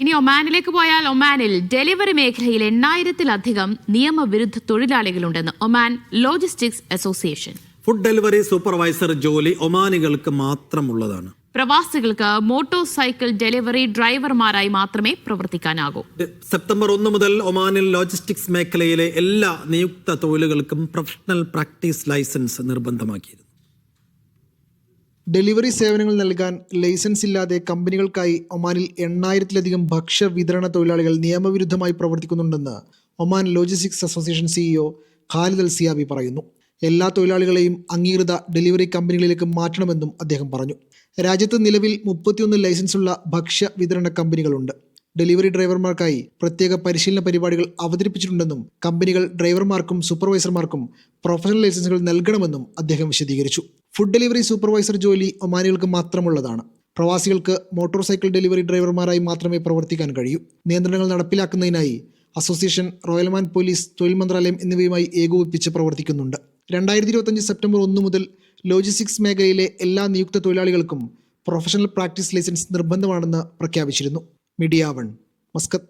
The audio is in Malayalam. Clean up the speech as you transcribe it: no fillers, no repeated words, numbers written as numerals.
ഇനി ഒമാനിലേക്ക് പോയാൽ ഒമാനിൽ ഡെലിവറി മേഖലയിൽ 8,000-ലധികം നിയമവിരുദ്ധ തൊഴിലാളികളുണ്ടെന്ന് Oman logistics association. Food delivery supervisor ജോലി ഒമാനികൾക്ക് മാത്രമുള്ളതാണ്. പ്രവാസികൾക്ക് മോട്ടോർ സൈക്കിൾ ഡെലിവറി ഡ്രൈവർമാരായി മാത്രമേ പ്രവർത്തിക്കാനാകൂ. സെപ്റ്റംബർ 1 മുതൽ ഒമാനിൽ ലോജിസ്റ്റിക്സ് മേഖലയിലെ എല്ലാ നിയുക്ത തൊഴിലുകൾക്കും പ്രൊഫഷണൽ പ്രാക്ടീസ് ലൈസൻസ് നിർബന്ധമാക്കിയിരുന്നു. ഡെലിവറി സേവനങ്ങൾ നൽകാൻ ലൈസൻസ് ഇല്ലാതെ കമ്പനികൾക്കായി ഒമാനിൽ 8,000-ലധികം ഭക്ഷ്യ വിതരണ തൊഴിലാളികൾ നിയമവിരുദ്ധമായി പ്രവർത്തിക്കുന്നുണ്ടെന്ന് Oman logistics association CEO Khalid Al Siyabi പറയുന്നു. എല്ലാ തൊഴിലാളികളെയും അംഗീകൃത ഡെലിവറി കമ്പനികളിലേക്ക് മാറ്റണമെന്നും അദ്ദേഹം പറഞ്ഞു. രാജ്യത്ത് നിലവിൽ 31 ലൈസൻസുള്ള ഭക്ഷ്യ വിതരണ കമ്പനികളുണ്ട്. ഡെലിവറി ഡ്രൈവർമാർക്കായി പ്രത്യേക പരിശീലന പരിപാടികൾ അവതരിപ്പിച്ചിട്ടുണ്ടെന്നും കമ്പനികൾ ഡ്രൈവർമാർക്കും സൂപ്പർവൈസർമാർക്കും പ്രൊഫഷണൽ ലൈസൻസുകൾ നൽകണമെന്നും അദ്ദേഹം വിശദീകരിച്ചു. ഫുഡ് ഡെലിവറി സൂപ്പർവൈസർ ജോലി ഒമാനികൾക്ക് മാത്രമുള്ളതാണ്. പ്രവാസികൾക്ക് മോട്ടോർ സൈക്കിൾ ഡെലിവറി ഡ്രൈവർമാരായി മാത്രമേ പ്രവർത്തിക്കാൻ കഴിയൂ. നിയന്ത്രണങ്ങൾ നടപ്പിലാക്കുന്നതിനായി അസോസിയേഷൻ, റോയൽ ഒമാൻ പോലീസ്, തൊഴിൽ മന്ത്രാലയം എന്നിവയുമായി ഏകോപിപ്പിച്ച് പ്രവർത്തിക്കുന്നുണ്ട്. 2025 സെപ്റ്റംബർ 1 മുതൽ ലോജിസ്റ്റിക്സ് മേഖലയിലെ എല്ലാ നിയുക്ത തൊഴിലാളികൾക്കും പ്രൊഫഷണൽ പ്രാക്ടീസ് ലൈസൻസ് നിർബന്ധമാണെന്ന് പ്രഖ്യാപിച്ചിരുന്നു. Media 1, Muscat.